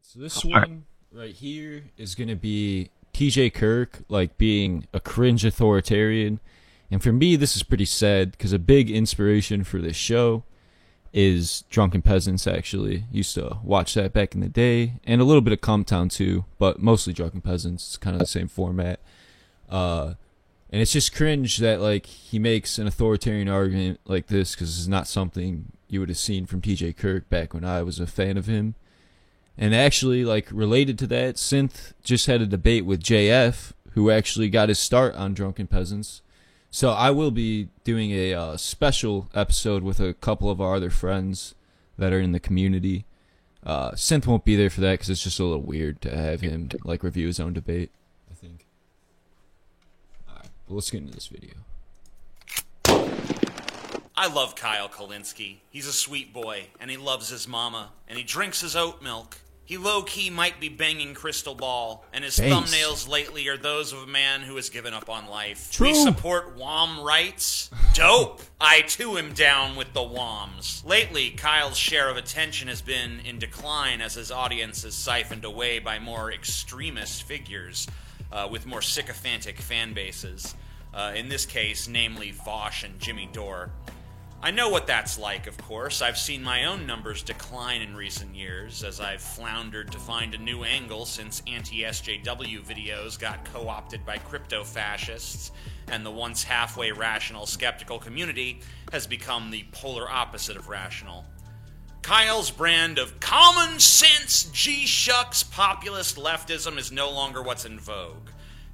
So this one right here is going to be TJ Kirk, like being a cringe authoritarian. And for me, this is pretty sad because a big inspiration for this show is Drunken Peasants, actually. Used to watch that back in the day. And a little bit of Cum Town too, but mostly Drunken Peasants. It's kind of the same format. And it's just cringe that like he makes an authoritarian argument like this because it's not something you would have seen from TJ Kirk back when I was a fan of him. And actually, like, related to that, Synth just had a debate with JF, who actually got his start on Drunken Peasants. So I will be doing a special episode with a couple of our other friends that are in the community. Synth won't be there for that because it's just a little weird to have him, like, review his own debate, I think. Alright, well, let's get into this video. I love Kyle Kulinski. He's a sweet boy, and he loves his mama, and he drinks his oat milk. He low-key might be banging Crystal Ball, and his thumbnails lately are those of a man who has given up on life. True. We support WOM rights. Dope! I, too, am down with the WOMs. Lately, Kyle's share of attention has been in decline as his audience is siphoned away by more extremist figures with more sycophantic fan bases. In this case, namely Vosh and Jimmy Dore. I know what that's like, of course. I've seen my own numbers decline in recent years as I've floundered to find a new angle since anti-SJW videos got co-opted by crypto-fascists, and the once halfway rational skeptical community has become the polar opposite of rational. Kyle's brand of common sense G-shucks populist leftism is no longer what's in vogue.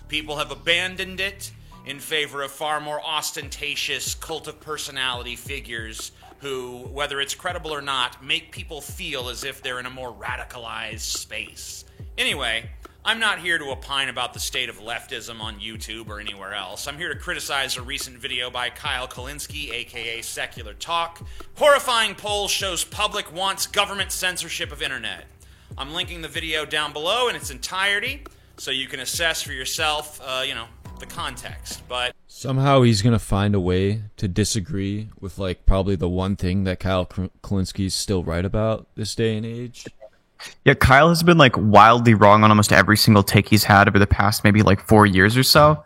People have abandoned it in favor of far more ostentatious cult of personality figures who, whether it's credible or not, make people feel as if they're in a more radicalized space. Anyway, I'm not here to opine about the state of leftism on YouTube or anywhere else. I'm here to criticize a recent video by Kyle Kulinski, aka Secular Talk. Horrifying poll shows public wants government censorship of internet. I'm linking the video down below in its entirety so you can assess for yourself, the context, but somehow he's gonna find a way to disagree with like probably the one thing that Kyle Kulinski's still right about this day and age. Yeah, Kyle has been like wildly wrong on almost every single take he's had over the past maybe like 4 years or so.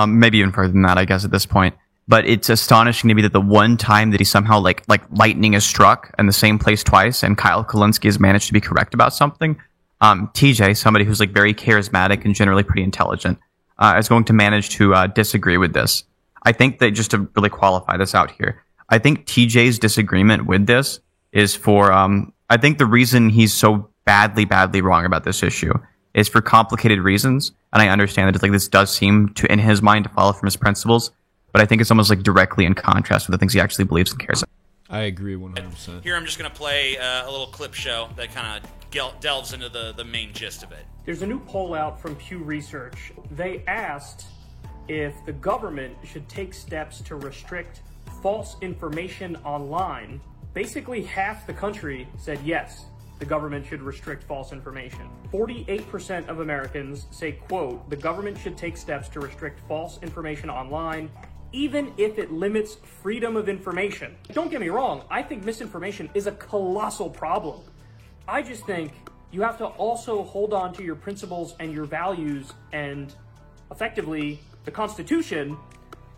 Maybe even further than that, I guess, at this point. But it's astonishing to me that the one time that he somehow like lightning has struck in the same place twice, and Kyle Kulinski has managed to be correct about something. TJ, somebody who's like very charismatic and generally pretty intelligent, is going to manage to disagree with this. I think that just to really qualify this out here, I think TJ's disagreement with this is for, I think the reason he's so badly wrong about this issue is for complicated reasons. And I understand that it's like this does seem to, in his mind, to follow from his principles, but I think it's almost like directly in contrast with the things he actually believes and cares about. I agree 100%. Here I'm just going to play a little clip show that kind of delves into the main gist of it. There's a new poll out from Pew Research. They asked if the government should take steps to restrict false information online. Basically, half the country said yes, the government should restrict false information. 48% of Americans say, quote, the government should take steps to restrict false information online, even if it limits freedom of information. Don't get me wrong, I think misinformation is a colossal problem. I just think you have to also hold on to your principles and your values and effectively the Constitution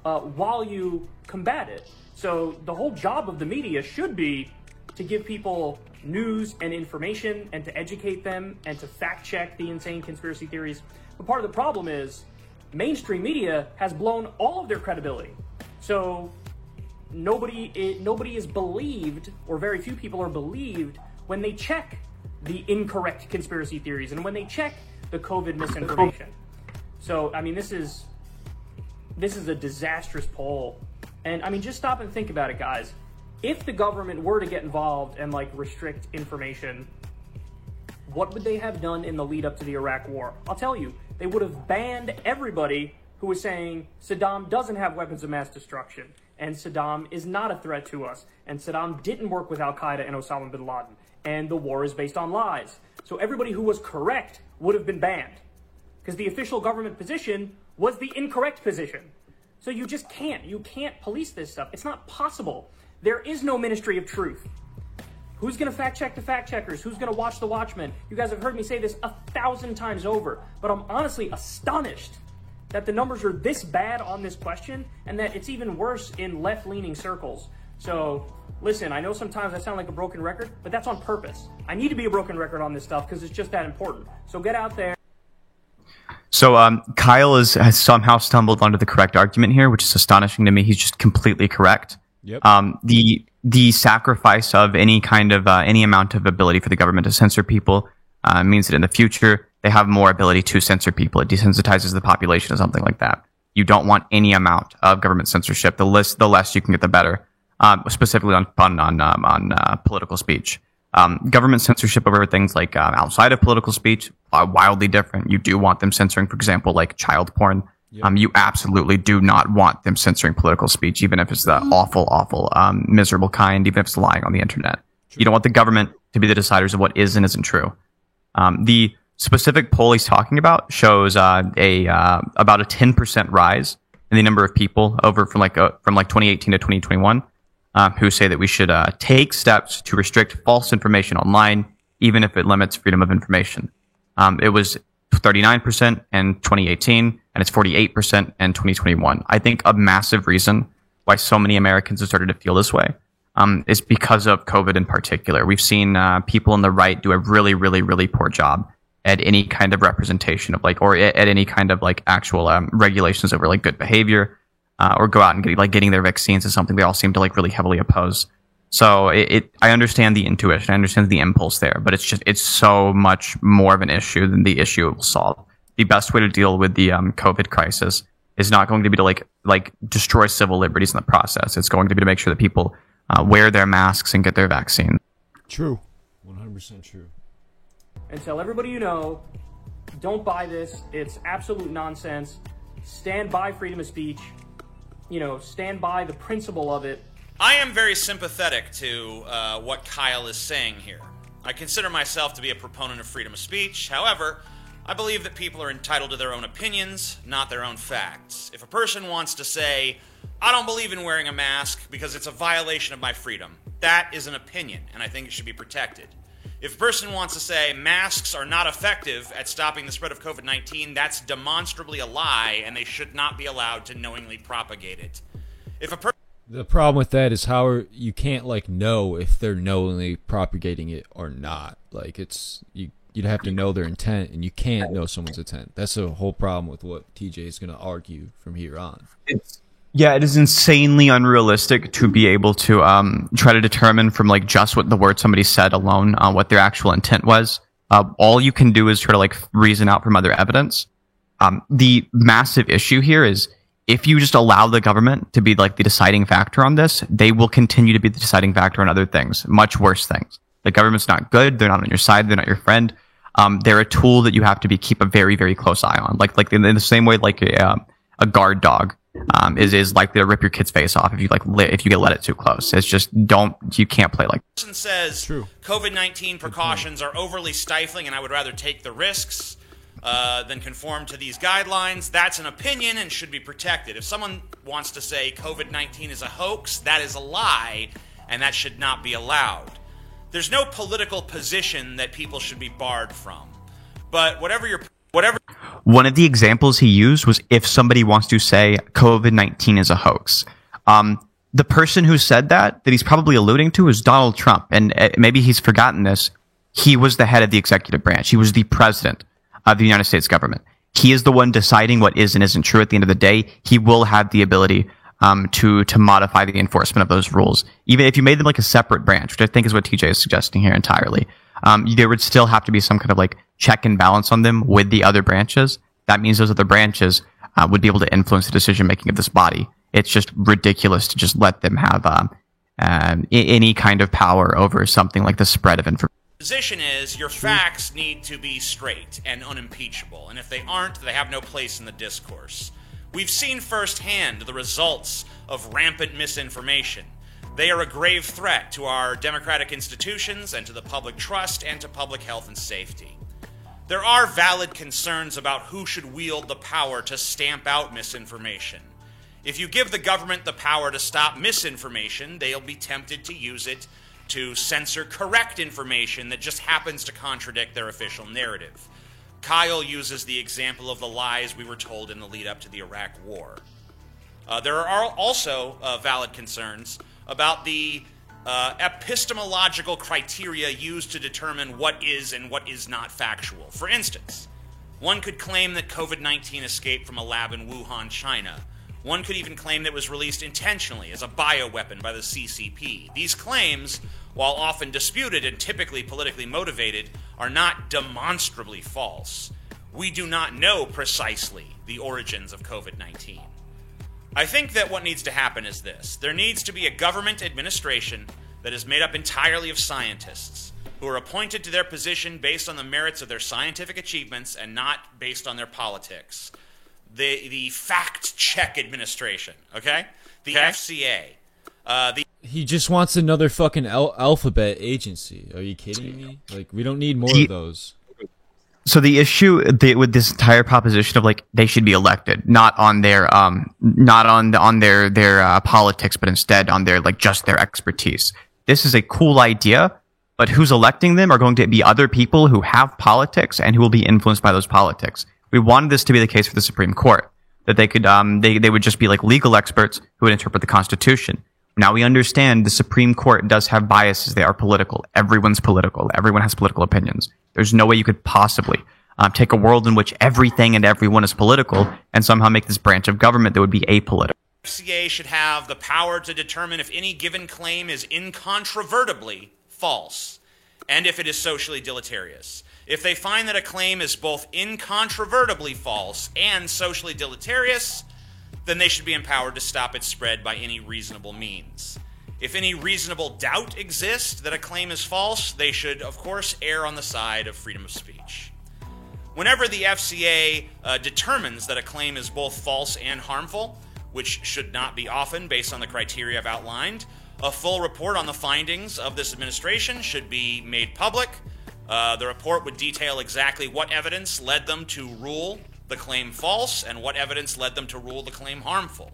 while you combat it. So the whole job of the media should be to give people news and information and to educate them and to fact check the insane conspiracy theories. But part of the problem is mainstream media has blown all of their credibility. So nobody is believed, or very few people are believed, when they check the incorrect conspiracy theories and when they check the COVID misinformation. So, I mean, this is a disastrous poll. And, I mean, just stop and think about it, guys. If the government were to get involved and, like, restrict information, what would they have done in the lead up to the Iraq War? I'll tell you, they would have banned everybody who was saying Saddam doesn't have weapons of mass destruction, and Saddam is not a threat to us, and Saddam didn't work with Al-Qaeda and Osama bin Laden, and the war is based on lies. So everybody who was correct would have been banned, because the official government position was the incorrect position. So you just can't police this stuff. It's not possible. There is no Ministry of Truth. Who's going to fact check the fact checkers? Who's going to watch the watchmen? You guys have heard me say this 1,000 times over, but I'm honestly astonished that the numbers are this bad on this question and that it's even worse in left-leaning circles. So, listen, I know sometimes I sound like a broken record, but that's on purpose. I need to be a broken record on this stuff because it's just that important. So get out there. So Kyle has somehow stumbled onto the correct argument here, which is astonishing to me. He's just completely correct. Yep. The sacrifice of any kind of any amount of ability for the government to censor people means that in the future they have more ability to censor people. It desensitizes the population or something like that. You don't want any amount of government censorship. The less you can get, the better. Specifically on political speech. Government censorship over things like outside of political speech are wildly different. You do want them censoring, for example, like child porn. Yep. You absolutely do not want them censoring political speech, even if it's the awful, miserable kind, even if it's lying on the internet. True. You don't want the government to be the deciders of what is and isn't true. The specific poll he's talking about shows about a 10% rise in the number of people from 2018 to 2021 who say that we should take steps to restrict false information online, even if it limits freedom of information. It was 39% in 2018, and it's 48% in 2021. I think a massive reason why so many Americans have started to feel this way is because of COVID in particular. We've seen people on the right do a really, really, really poor job at any kind of representation of or at any kind of actual regulations over good behavior, or go out and getting their vaccines is something they all seem to really heavily oppose. So I understand the intuition, I understand the impulse there, but it's so much more of an issue than the issue it will solve. The best way to deal with the COVID crisis is not going to be to destroy civil liberties in the process. It's going to be to make sure that people wear their masks and get their vaccine. True. 100% true. And tell everybody you know, don't buy this. It's absolute nonsense. Stand by freedom of speech. Stand by the principle of it. I am very sympathetic to what Kyle is saying here. I consider myself to be a proponent of freedom of speech. However, I believe that people are entitled to their own opinions, not their own facts. If a person wants to say, I don't believe in wearing a mask because it's a violation of my freedom, that is an opinion, and I think it should be protected. If a person wants to say masks are not effective at stopping the spread of COVID-19, that's demonstrably a lie, and they should not be allowed to knowingly propagate it. The problem with that is how you can't know if they're knowingly propagating it or not. You'd have to know their intent, and you can't know someone's intent. That's the whole problem with what TJ is going to argue from here on. It is insanely unrealistic to be able to try to determine from just what the word somebody said alone what their actual intent was. All you can do is try to reason out from other evidence. The massive issue here is if you just allow the government to be the deciding factor on this, they will continue to be the deciding factor on other things, much worse things. The government's not good. They're not on your side. They're not your friend. They're a tool that you have to keep a very, very close eye on. In the same way a guard dog is likely to rip your kid's face off if you let it too close. It's just you can't play like. Person says True. COVID-19 precautions are overly stifling, and I would rather take the risks than conform to these guidelines. That's an opinion and should be protected. If someone wants to say COVID-19 is a hoax, that is a lie, and that should not be allowed. There's no political position that people should be barred from. But whatever. One of the examples he used was if somebody wants to say COVID-19 is a hoax. The person who said that he's probably alluding to is Donald Trump. And maybe he's forgotten this. He was the head of the executive branch. He was the president of the United States government. He is the one deciding what is and isn't true at the end of the day. He will have the ability to modify the enforcement of those rules. Even if you made them a separate branch, which I think is what TJ is suggesting here entirely. There would still have to be some kind of check and balance on them with the other branches. That means those other branches would be able to influence the decision making of this body. It's just ridiculous to just let them have any kind of power over something like the spread of information. Position is your facts need to be straight and unimpeachable, and if they aren't, they have no place in the discourse. We've seen firsthand the results of rampant misinformation. They are a grave threat to our democratic institutions and to the public trust and to public health and safety. There are valid concerns about who should wield the power to stamp out misinformation. If you give the government the power to stop misinformation, they'll be tempted to use it to censor correct information that just happens to contradict their official narrative. Kyle uses the example of the lies we were told in the lead up to the Iraq War. There are also valid concerns about the epistemological criteria used to determine what is and what is not factual. For instance, one could claim that COVID-19 escaped from a lab in Wuhan, China. One could even claim that it was released intentionally as a bioweapon by the CCP. These claims, while often disputed and typically politically motivated, are not demonstrably false. We do not know precisely the origins of COVID-19. I think that what needs to happen is this. There needs to be a government administration that is made up entirely of scientists who are appointed to their position based on the merits of their scientific achievements and not based on their politics. The fact-check administration, okay? The FCA. He just wants another fucking alphabet agency. Are you kidding me? Like, we don't need more of those. So the issue with this entire proposition of like they should be elected, not on their politics, but instead on their like just their expertise. This is a cool idea, but who's electing them are going to be other people who have politics and who will be influenced by those politics. We wanted this to be the case for the Supreme Court, that they could they would just be like legal experts who would interpret the Constitution. Now we understand the Supreme Court does have biases. They are political. Everyone's political. Everyone has political opinions. There's no way you could possibly take a world in which everything and everyone is political and somehow make this branch of government that would be apolitical. The FCA should have the power to determine if any given claim is incontrovertibly false and if it is socially deleterious. If they find that a claim is both incontrovertibly false and socially deleterious, then they should be empowered to stop its spread by any reasonable means. If any reasonable doubt exists that a claim is false, they should, of course, err on the side of freedom of speech. Whenever the FCA determines that a claim is both false and harmful, which should not be often based on the criteria I've outlined, a full report on the findings of this administration should be made public. The report would detail exactly what evidence led them to rule the claim false and what evidence led them to rule the claim harmful.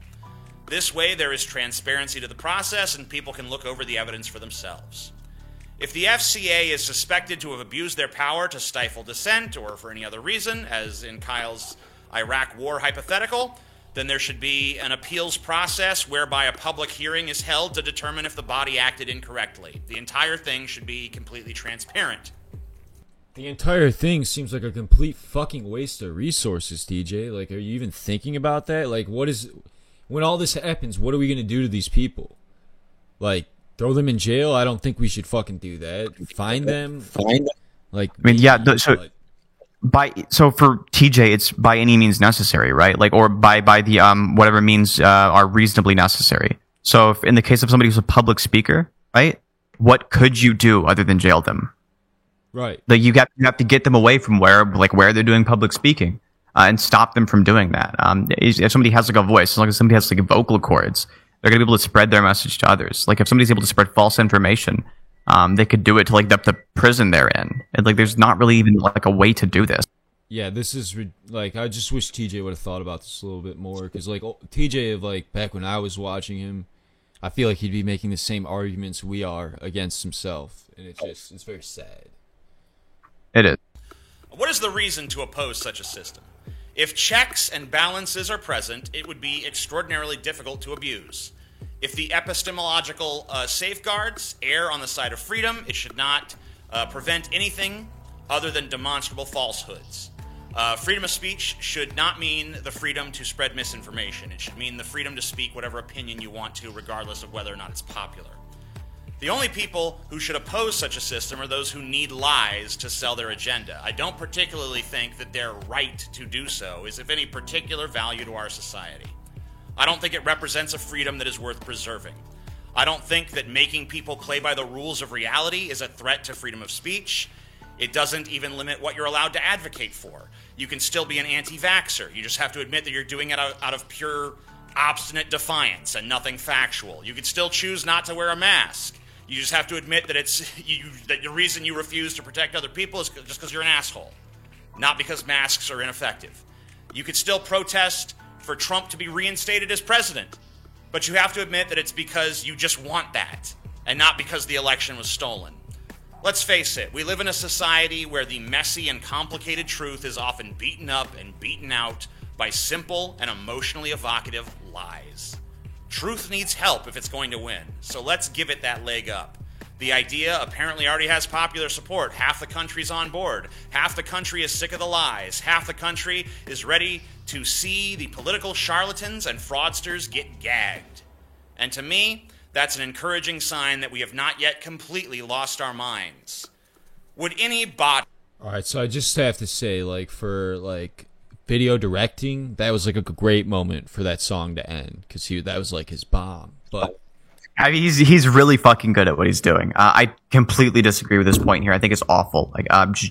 This way, there is transparency to the process and people can look over the evidence for themselves. If the FCA is suspected to have abused their power to stifle dissent or for any other reason, as in Kyle's Iraq War hypothetical, then there should be an appeals process whereby a public hearing is held to determine if the body acted incorrectly. The entire thing should be completely transparent. The entire thing seems like a complete fucking waste of resources, TJ. Like, are you even thinking about that? Like, when all this happens, what are we gonna do to these people? Like, throw them in jail? I don't think we should fucking do that. Find them? Like, I mean, yeah, so for TJ, it's by any means necessary, right? Like, or by the whatever means are reasonably necessary. So if in the case of somebody who's a public speaker, right? What could you do other than jail them? Right. Like you have to get them away from where they're doing public speaking and stop them from doing that. If somebody has like a voice, as long as somebody has like vocal cords, they're gonna be able to spread their message to others. Like if somebody's able to spread false information, they could do it to like the prison they're in. And like there's not really even like a way to do this. Yeah, this is like I just wish TJ would have thought about this a little bit more because like TJ of like back when I was watching him, I feel like he'd be making the same arguments we are against himself, and it's very sad. It is. What is the reason to oppose such a system? If checks and balances are present, it would be extraordinarily difficult to abuse. If the epistemological safeguards err on the side of freedom, it should not prevent anything other than demonstrable falsehoods. Freedom of speech should not mean the freedom to spread misinformation. It should mean the freedom to speak whatever opinion you want to, regardless of whether or not it's popular. The only people who should oppose such a system are those who need lies to sell their agenda. I don't particularly think that their right to do so is of any particular value to our society. I don't think it represents a freedom that is worth preserving. I don't think that making people play by the rules of reality is a threat to freedom of speech. It doesn't even limit what you're allowed to advocate for. You can still be an anti-vaxxer. You just have to admit that you're doing it out of pure obstinate defiance and nothing factual. You can still choose not to wear a mask. You just have to admit that that the reason you refuse to protect other people is just because you're an asshole, not because masks are ineffective. You could still protest for Trump to be reinstated as president, but you have to admit that it's because you just want that. and not because the election was stolen. Let's face it, we live in a society where the messy and complicated truth is often beaten up and beaten out by simple and emotionally evocative lies. Truth needs help if it's going to win, so let's give it that leg up. The idea apparently already has popular support. Half the country's on board. Half the country is sick of the lies. Half the country is ready to see the political charlatans and fraudsters get gagged. And to me, that's an encouraging sign that we have not yet completely lost our minds. Would any bot... Alright, so I just have to say, like, for, like, video directing, that was, like, a great moment for that song to end, because that was, like, his bomb. But... I mean, he's really fucking good at what he's doing. I completely disagree with this point here. I think it's awful. Like,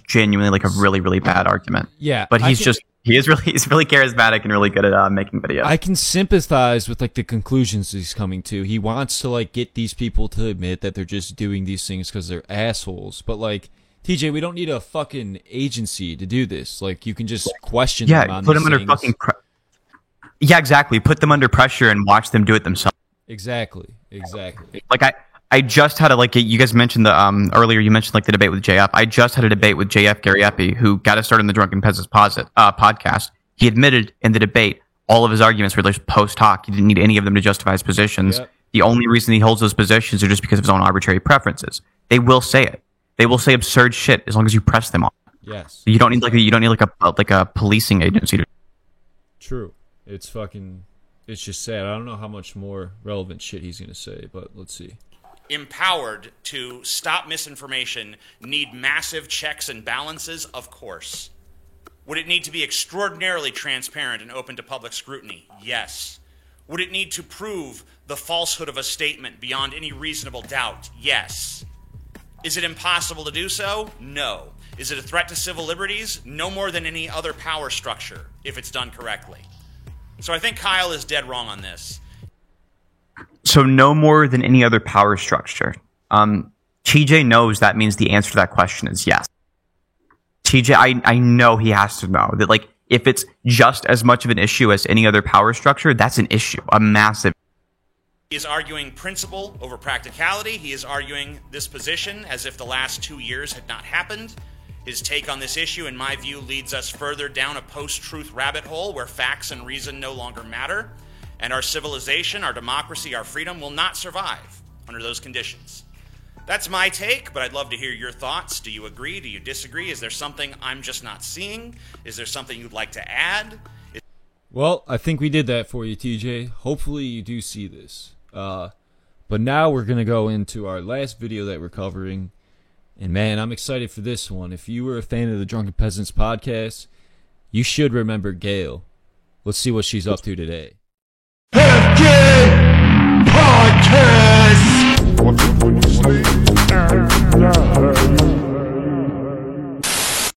genuinely, like a really, really bad argument. Yeah, but he's really charismatic and really good at making videos. I can sympathize with like the conclusions he's coming to. He wants to like get these people to admit that they're just doing these things because they're assholes. But like, TJ, we don't need a fucking agency to do this. Like, you can just question them on put these them under things. fucking. Yeah, exactly. Put them under pressure and watch them do it themselves. Exactly. Like I just had you guys mentioned the earlier you mentioned like the debate with JF. I just had a debate with JF Gariepi, who got us started in the Drunken Peasants podcast. He admitted in the debate all of his arguments were just post hoc. He didn't need any of them to justify his positions. Yep. The only reason he holds those positions are just because of his own arbitrary preferences. They will say it. They will say absurd shit as long as you press them on. Yes. You don't need like a policing agency to. True. It's just sad. I don't know how much more relevant shit he's going to say, but let's see. Empowered to stop misinformation need massive checks and balances? Of course. Would it need to be extraordinarily transparent and open to public scrutiny? Yes. Would it need to prove the falsehood of a statement beyond any reasonable doubt? Yes. Is it impossible to do so? No. Is it a threat to civil liberties? No more than any other power structure, if it's done correctly. So I think Kyle is dead wrong on this. So no more than any other power structure. TJ knows that means the answer to that question is yes. TJ, I know he has to know that, like, if it's just as much of an issue as any other power structure, that's an issue, a massive. He is arguing principle over practicality. He is arguing this position as if the last 2 years had not happened. His take on this issue, in my view, leads us further down a post-truth rabbit hole where facts and reason no longer matter, and our civilization, our democracy, our freedom will not survive under those conditions. That's my take, but I'd love to hear your thoughts. Do you agree? Do you disagree? Is there something I'm just not seeing? Is there something you'd like to add? Well, I think we did that for you, TJ. Hopefully you do see this. But now we're going to go into our last video that we're covering. And man, I'm excited for this one. If you were a fan of the Drunken Peasants podcast, you should remember Gail. Let's see what she's up to today. Have